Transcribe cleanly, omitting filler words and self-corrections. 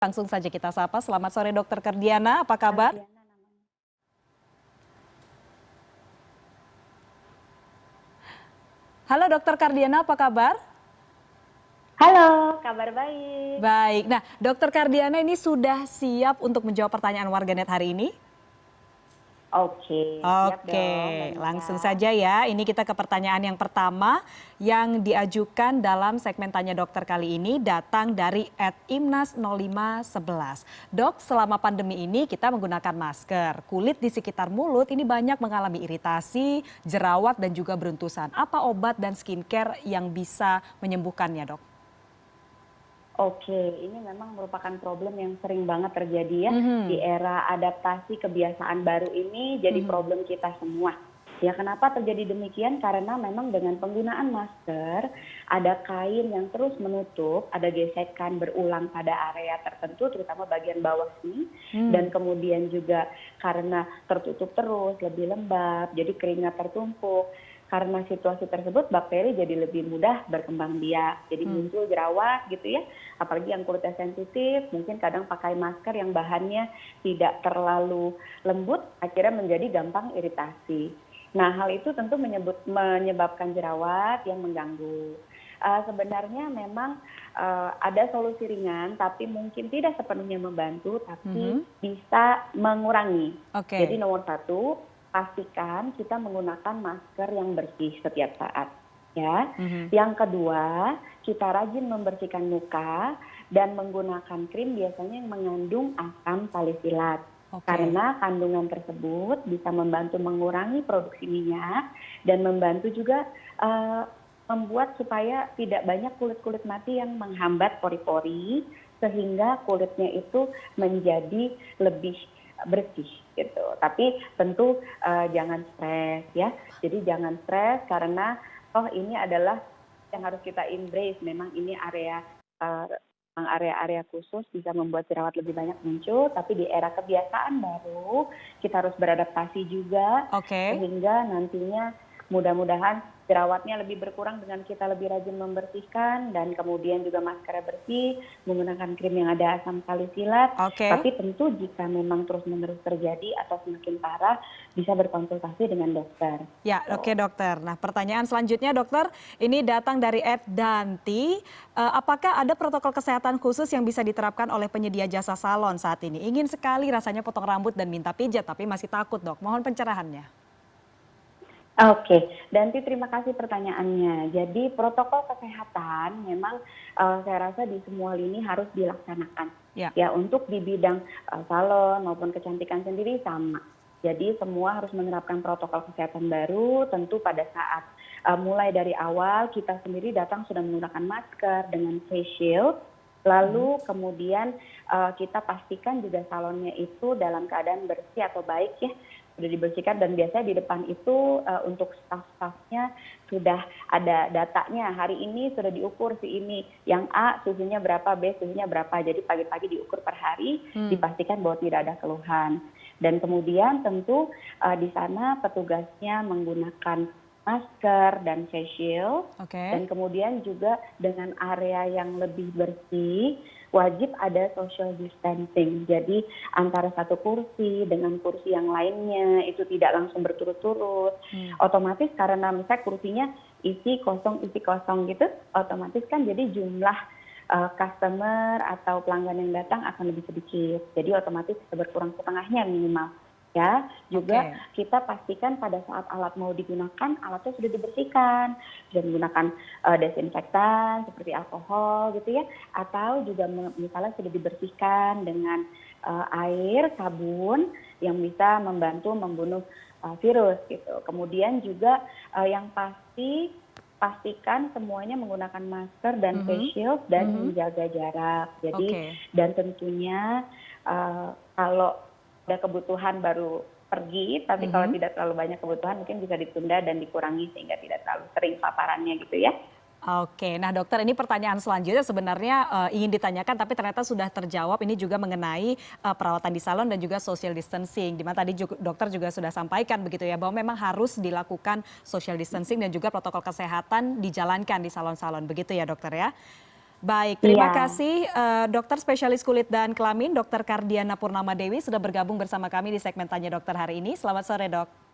Langsung saja kita sapa. Selamat sore Dokter Kardiana, apa kabar? Halo Dokter Kardiana, apa kabar? Halo, kabar baik. Baik. Nah, Dokter Kardiana ini sudah siap untuk menjawab pertanyaan warganet hari ini? Oke, siap Oke, dong, Mbak Nisa. langsung saja ya. Ini kita ke pertanyaan yang pertama yang diajukan dalam segmen Tanya Dokter kali ini datang dari @imnas0511. Dok, selama pandemi ini kita menggunakan masker. Kulit di sekitar mulut ini banyak mengalami iritasi, jerawat dan juga beruntusan. Apa obat dan skincare yang bisa menyembuhkannya, Dok? Oke, ini memang merupakan problem yang sering banget terjadi ya di era adaptasi kebiasaan baru ini jadi problem kita semua. Ya, kenapa terjadi demikian? Karena memang dengan penggunaan masker ada kain yang terus menutup, ada gesekan berulang pada area tertentu terutama bagian bawah sini dan kemudian juga karena tertutup terus lebih lembab, jadi keringat tertumpuk. Karena situasi tersebut bakteri jadi lebih mudah berkembang biak, jadi muncul jerawat gitu ya. Apalagi yang kulitnya sensitif, mungkin kadang pakai masker yang bahannya tidak terlalu lembut, akhirnya menjadi gampang iritasi. Nah, hal itu tentu menyebabkan jerawat yang mengganggu. Sebenarnya memang ada solusi ringan, tapi mungkin tidak sepenuhnya membantu, tapi bisa mengurangi. Jadi Oke. nomor satu, pastikan kita menggunakan masker yang bersih setiap saat. Ya. Yang kedua, kita rajin membersihkan muka dan menggunakan krim biasanya yang mengandung asam salisilat. Oke. Karena kandungan tersebut bisa membantu mengurangi produksi minyak dan membantu juga membuat supaya tidak banyak kulit-kulit mati yang menghambat pori-pori sehingga kulitnya itu menjadi lebih bersih gitu. Tapi tentu jangan stres ya. Jadi jangan stres karena ini adalah yang harus kita embrace. Memang ini area khusus bisa membuat jerawat lebih banyak muncul, tapi di era kebiasaan baru kita harus beradaptasi juga Oke. sehingga nantinya mudah-mudahan jerawatnya lebih berkurang dengan kita lebih rajin membersihkan dan kemudian juga maskernya bersih, menggunakan krim yang ada asam salisilat. Oke. Tapi tentu jika memang terus-menerus terjadi atau semakin parah, bisa berkonsultasi dengan dokter. Ya, oke dokter. Nah, pertanyaan selanjutnya dokter, ini datang dari @danti. Apakah ada protokol kesehatan khusus yang bisa diterapkan oleh penyedia jasa salon saat ini? Ingin sekali rasanya potong rambut dan minta pijat, tapi masih takut dok. Mohon pencerahannya. Oke, Danti terima kasih pertanyaannya. Jadi protokol kesehatan memang saya rasa di semua lini harus dilaksanakan. Ya. Ya, untuk di bidang salon maupun kecantikan sendiri sama. Jadi semua harus menerapkan protokol kesehatan baru tentu pada saat mulai dari awal kita sendiri datang sudah menggunakan masker dengan face shield. Lalu kemudian kita pastikan juga salonnya itu dalam keadaan bersih atau baik ya, sudah dibersihkan dan biasanya di depan itu untuk staf-stafnya sudah ada datanya. Hari ini sudah diukur si ini, yang A suhunya berapa, B suhunya berapa. Jadi pagi-pagi diukur per hari, dipastikan bahwa tidak ada keluhan. Dan kemudian tentu di sana petugasnya menggunakan masker dan face shield. Oke. Dan kemudian juga dengan area yang lebih bersih, wajib ada social distancing. Jadi antara satu kursi dengan kursi yang lainnya itu tidak langsung berturut-turut. Otomatis karena misalnya kursinya isi kosong gitu, otomatis kan jadi jumlah customer atau pelanggan yang datang akan lebih sedikit. Jadi otomatis bisa berkurang setengahnya minimal. Ya, juga kita pastikan pada saat alat mau digunakan, alatnya sudah dibersihkan, sudah menggunakan desinfektan seperti alkohol gitu ya, atau juga misalnya sudah dibersihkan dengan air, sabun yang bisa membantu membunuh virus gitu. Kemudian juga yang pastikan semuanya menggunakan masker dan face shield dan menjaga jarak. Jadi dan tentunya kalau ada kebutuhan baru pergi, tapi kalau tidak terlalu banyak kebutuhan mungkin bisa ditunda dan dikurangi sehingga tidak terlalu sering paparannya gitu ya. Oke, nah dokter ini pertanyaan selanjutnya sebenarnya ingin ditanyakan tapi ternyata sudah terjawab. Ini juga mengenai perawatan di salon dan juga social distancing. Di mana tadi dokter juga sudah sampaikan begitu ya bahwa memang harus dilakukan social distancing dan juga protokol kesehatan dijalankan di salon-salon begitu ya dokter ya. Baik, terima Iya. kasih dokter spesialis kulit dan kelamin, Dr. Kardiana Purnama Dewi sudah bergabung bersama kami di segmen Tanya Dokter hari ini. Selamat sore, Dok.